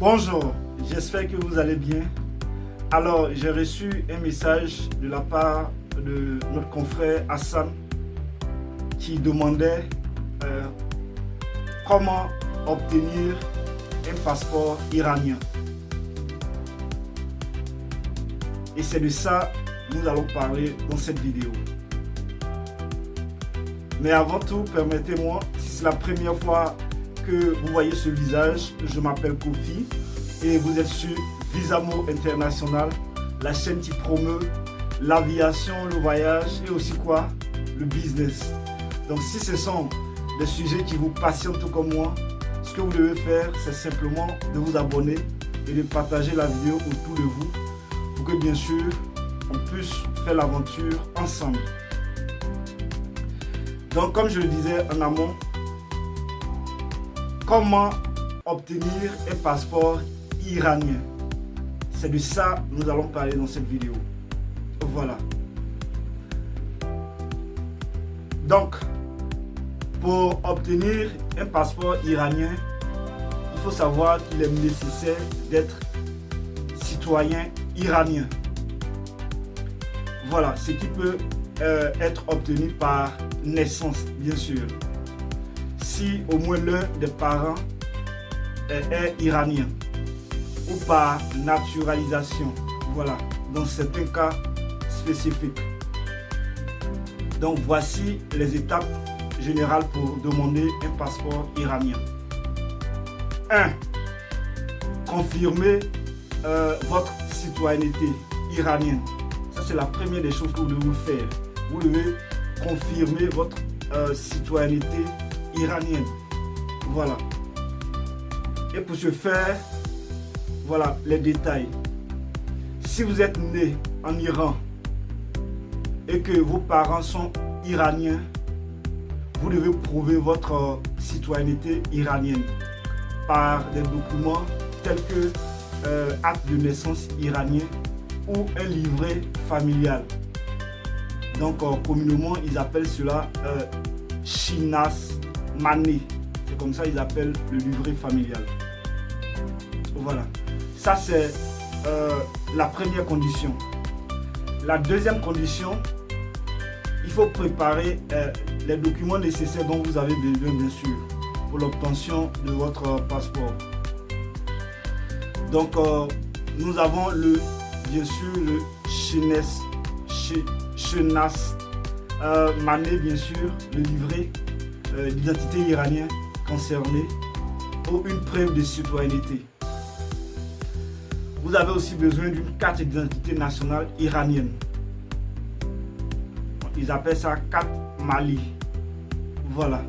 Bonjour, j'espère que vous allez bien. Alors, j'ai reçu un message de la part de notre confrère Hassan qui demandait comment obtenir un passeport iranien. Et c'est de ça que nous allons parler dans cette vidéo. Mais avant tout, permettez-moi, si c'est la première fois que vous voyez ce visage, je m'appelle Kofi et vous êtes sur Visamo International, la chaîne qui promeut l'aviation, le voyage et aussi quoi? Le business. Donc si ce sont des sujets qui vous passionnent tout comme moi, ce que vous devez faire, c'est simplement de vous abonner et de partager la vidéo autour de vous pour que bien sûr, on puisse faire l'aventure ensemble. Donc comme je le disais en amont, comment obtenir un passeport iranien? C'est de ça que nous allons parler dans cette vidéo. Voilà. Donc, pour obtenir un passeport iranien, il faut savoir qu'il est nécessaire d'être citoyen iranien. Voilà, ce qui peut être obtenu par naissance, bien sûr. Si au moins l'un des parents est iranien ou par naturalisation, voilà, dans certains cas spécifiques. Donc voici les étapes générales pour demander un passeport iranien. 1. Confirmer votre citoyenneté iranienne. Ça c'est la première des choses que vous devez faire. Vous devez confirmer votre citoyenneté iranienne. Voilà. Et pour ce faire, voilà les détails. Si vous êtes né en Iran et que vos parents sont iraniens, vous devez prouver votre citoyenneté iranienne par des documents tels que acte de naissance iranien ou un livret familial. Donc communément ils appellent cela Shinas Mané. C'est comme ça qu'ils appellent le livret familial. Voilà. Ça c'est la première condition. La deuxième condition, il faut préparer les documents nécessaires dont vous avez besoin bien sûr pour l'obtention de votre passeport. Donc nous avons bien sûr le Shinas Mané, bien sûr, le livret d'identité iranien concerné ou une preuve de citoyenneté. Vous avez aussi besoin d'une carte d'identité nationale iranienne. Ils appellent ça carte Mali. Voilà.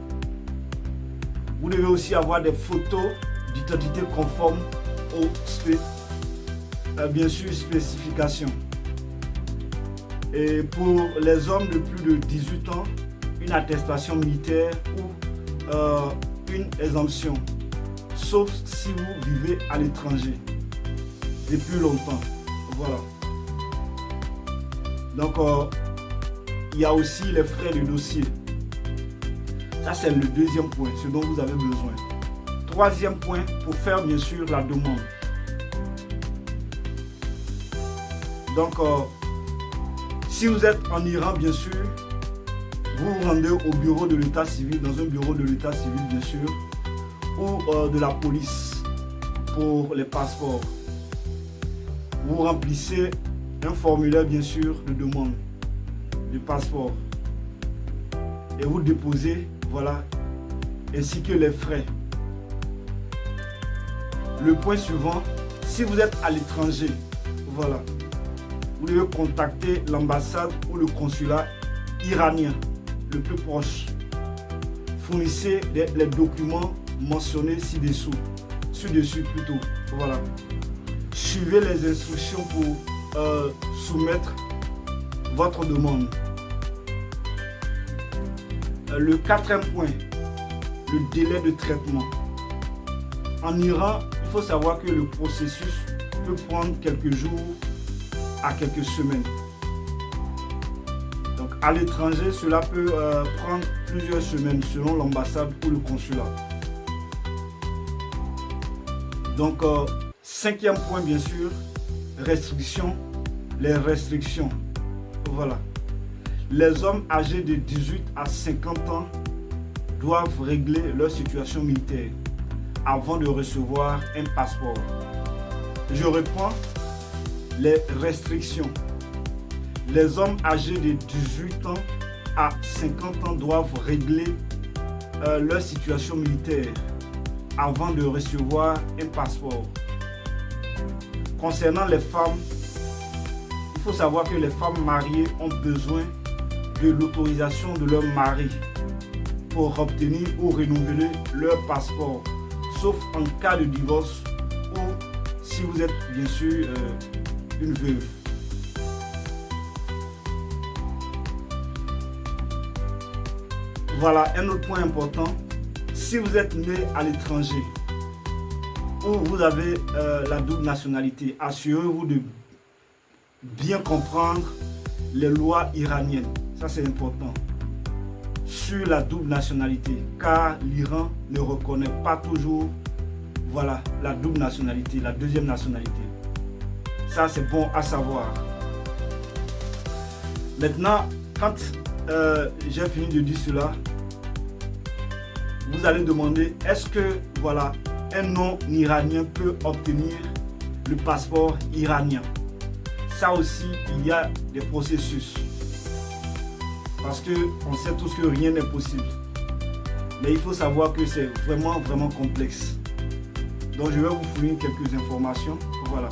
Vous devez aussi avoir des photos d'identité conformes aux bien sûr spécifications. Et pour les hommes de plus de 18 ans, une attestation militaire ou une exemption, sauf si vous vivez à l'étranger depuis longtemps. Voilà. Donc, il y a aussi les frais de dossier. Ça, c'est le deuxième point, ce dont vous avez besoin. Troisième point, pour faire bien sûr la demande. Donc, si vous êtes en Iran, bien sûr, vous vous rendez au bureau de l'état civil, dans un bureau de l'état civil, bien sûr, ou de la police pour les passeports. Vous remplissez un formulaire, bien sûr, de demande du passeport. Et vous déposez, voilà, ainsi que les frais. Le point suivant, si vous êtes à l'étranger, voilà, vous devez contacter l'ambassade ou le consulat iranien le plus proche. Fournissez les documents mentionnés ci-dessous. Ci-dessus plutôt. Voilà. Suivez les instructions pour soumettre votre demande. Le quatrième point, le délai de traitement. En Iran, il faut savoir que le processus peut prendre quelques jours à quelques semaines. Donc à l'étranger, cela peut prendre plusieurs semaines selon l'ambassade ou le consulat. Donc Cinquième point, bien sûr, restrictions. Les restrictions. Voilà. Les hommes âgés de 18 à 50 ans doivent régler leur situation militaire avant de recevoir un passeport. Je reprends les restrictions. Les hommes âgés de 18 ans à 50 ans doivent régler leur situation militaire avant de recevoir un passeport. Concernant les femmes, il faut savoir que les femmes mariées ont besoin de l'autorisation de leur mari pour obtenir ou renouveler leur passeport, sauf en cas de divorce ou si vous êtes bien sûr une veuve. Voilà un autre point important. Si vous êtes né à l'étranger ou vous avez la double nationalité, assurez-vous de bien comprendre les lois iraniennes. Ça, c'est important. Sur la double nationalité, car l'Iran ne reconnaît pas toujours la double nationalité, la deuxième nationalité. Ça, c'est bon à savoir. Maintenant, quand j'ai fini de dire cela, vous allez demander, est-ce que un non-iranien peut obtenir le passeport iranien? Ça aussi, il y a des processus. Parce qu'on sait tous que rien n'est possible. Mais il faut savoir que c'est vraiment complexe. Donc je vais vous fournir quelques informations. Voilà.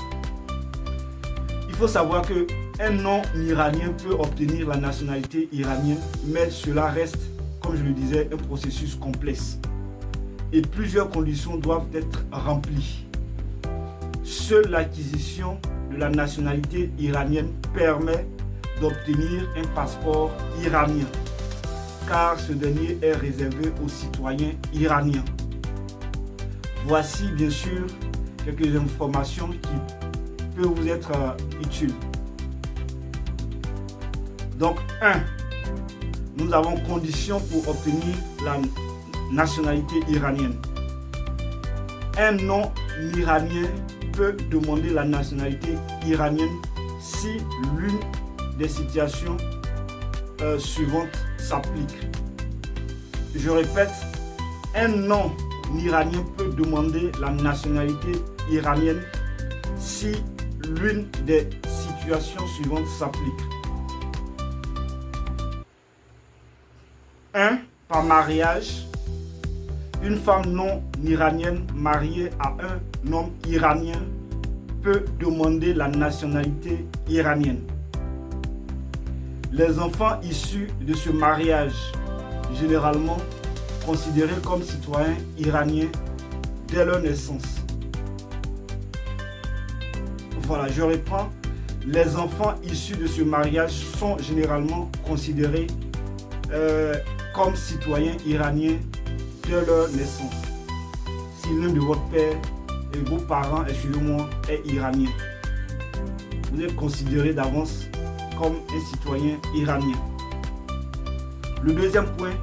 Il faut savoir qu'un non-iranien peut obtenir la nationalité iranienne, mais cela reste, comme je le disais, un processus complexe. Et plusieurs conditions doivent être remplies. Seule l'acquisition de la nationalité iranienne permet d'obtenir un passeport iranien, car ce dernier est réservé aux citoyens iraniens. Voici bien sûr quelques informations qui peuvent vous être utiles. Donc 1. Nous avons conditions pour obtenir la nationalité iranienne. Un non-iranien peut demander la nationalité iranienne si l'une des situations suivantes s'applique. Je répète, un non-iranien peut demander la nationalité iranienne si l'une des situations suivantes s'applique. 1. Par mariage. Une femme non iranienne mariée à un homme iranien peut demander la nationalité iranienne. Les enfants issus de ce mariage, généralement considérés comme citoyens iraniens dès leur naissance. Voilà, je reprends. Les enfants issus de ce mariage sont généralement considérés comme citoyens iraniens dès leur naissance. Si l'un de votre père et vos parents, excusez-moi, est iranien, vous êtes considéré d'avance comme un citoyen iranien. Le deuxième point,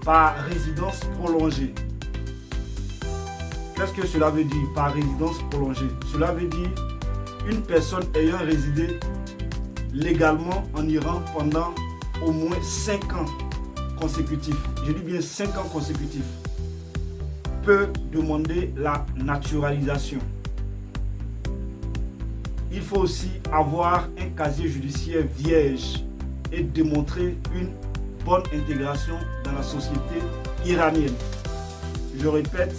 par résidence prolongée. Qu'est-ce que cela veut dire par résidence prolongée? Cela veut dire une personne ayant résidé légalement en Iran pendant au moins 5 ans consécutifs, je dis bien 5 ans consécutifs, peut demander la naturalisation. Il faut aussi avoir un casier judiciaire vierge et démontrer une bonne intégration dans la société iranienne. Je répète,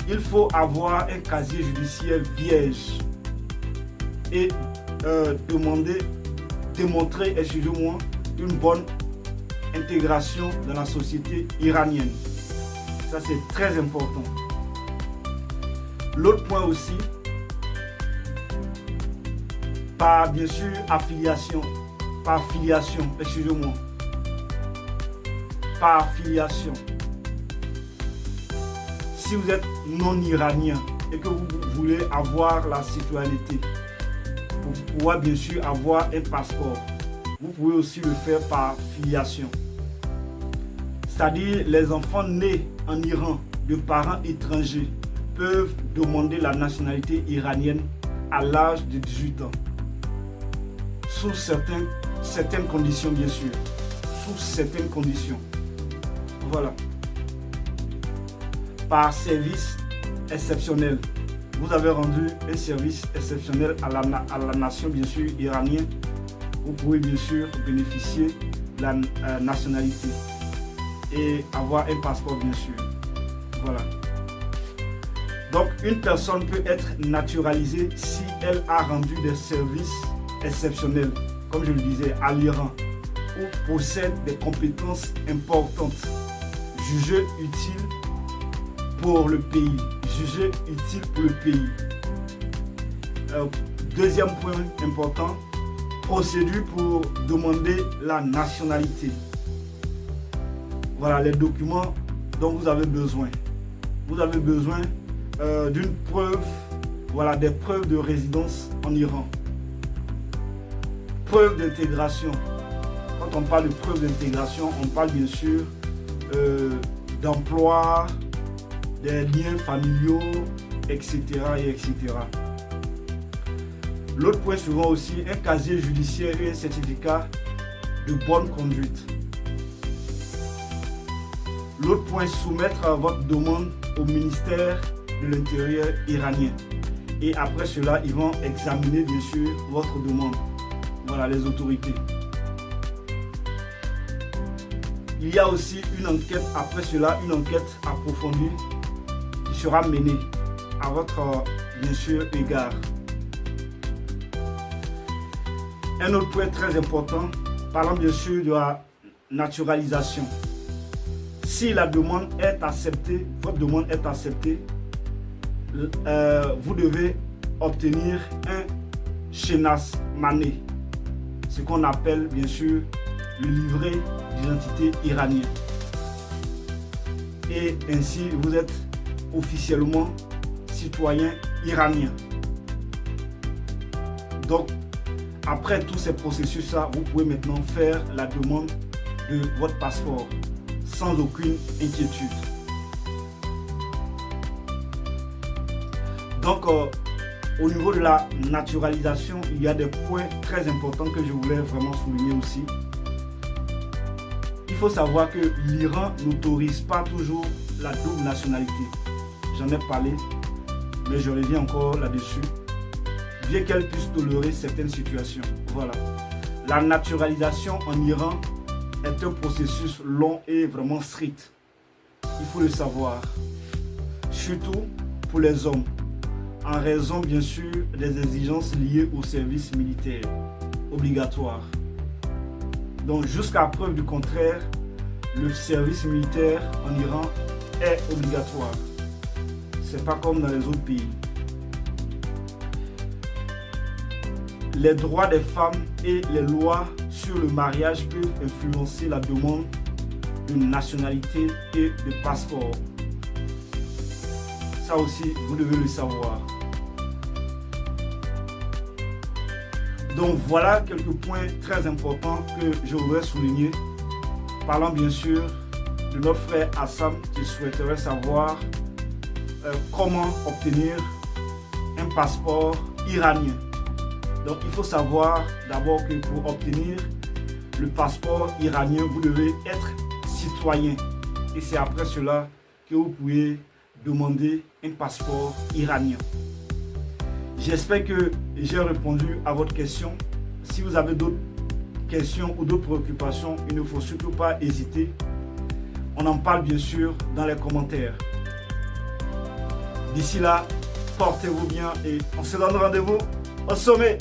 il faut avoir un casier judiciaire vierge et démontrer, excusez-moi, une bonne intégration dans la société iranienne. Ça, c'est très important. L'autre point aussi, par bien sûr affiliation, excusez-moi, par affiliation. Si vous êtes non iranien et que vous voulez avoir la citoyenneté, pour pouvoir bien sûr avoir un passeport, vous pouvez aussi le faire par filiation. C'est-à-dire les enfants nés en Iran de parents étrangers peuvent demander la nationalité iranienne à l'âge de 18 ans. Sous certaines conditions, bien sûr. Sous certaines conditions. Voilà. Par service exceptionnel. Vous avez rendu un service exceptionnel à la nation, bien sûr, iranienne. Vous pouvez, bien sûr, bénéficier de la nationalité et avoir un passeport, bien sûr. Voilà. Donc, une personne peut être naturalisée si elle a rendu des services exceptionnels, comme je le disais, à l'Iran, ou possède des compétences importantes, jugées utiles pour le pays. Jugées utiles pour le pays. Deuxième point important, procédure pour demander la nationalité. Voilà les documents dont vous avez besoin. Vous avez besoin d'une preuve, voilà, des preuves de résidence en Iran. Preuve d'intégration. Quand on parle de preuve d'intégration, on parle bien sûr d'emploi, des liens familiaux, etc. etc. L'autre point suivant aussi, un casier judiciaire et un certificat de bonne conduite. L'autre point, soumettre votre demande au ministère de l'Intérieur iranien. Et après cela, ils vont examiner bien sûr votre demande. Voilà, les autorités. Il y a aussi une enquête, après cela, une enquête approfondie qui sera menée à votre, bien sûr, égard. Un autre point très important, parlant bien sûr de la naturalisation. Si la demande est acceptée, votre demande est acceptée, vous devez obtenir un Shenas Mané, ce qu'on appelle bien sûr le livret d'identité iranien. Et ainsi, vous êtes officiellement citoyen iranien. Donc, après tous ces processus-là, vous pouvez maintenant faire la demande de votre passeport sans aucune inquiétude. Donc, au niveau de la naturalisation, il y a des points très importants que je voulais vraiment souligner aussi. Il faut savoir que l'Iran n'autorise pas toujours la double nationalité. J'en ai parlé, mais je reviens encore là-dessus. Bien qu'elle puisse tolérer certaines situations. Voilà. La naturalisation en Iran est un processus long et vraiment strict. Il faut le savoir. Surtout pour les hommes. En raison, bien sûr, des exigences liées au service militaire obligatoire. Donc, jusqu'à preuve du contraire, le service militaire en Iran est obligatoire. C'est pas comme dans les autres pays. Les droits des femmes et les lois sur le mariage peuvent influencer la demande de nationalité et de passeport. Ça aussi, vous devez le savoir. Donc voilà quelques points très importants que je voudrais souligner. Parlant bien sûr de notre frère Hassan qui souhaiterait savoir comment obtenir un passeport iranien. Donc il faut savoir d'abord que pour obtenir le passeport iranien, vous devez être citoyen. Et c'est après cela que vous pouvez demander un passeport iranien. J'espère que j'ai répondu à votre question. Si vous avez d'autres questions ou d'autres préoccupations, il ne faut surtout pas hésiter. On en parle bien sûr dans les commentaires. D'ici là, portez-vous bien et on se donne rendez-vous au sommet.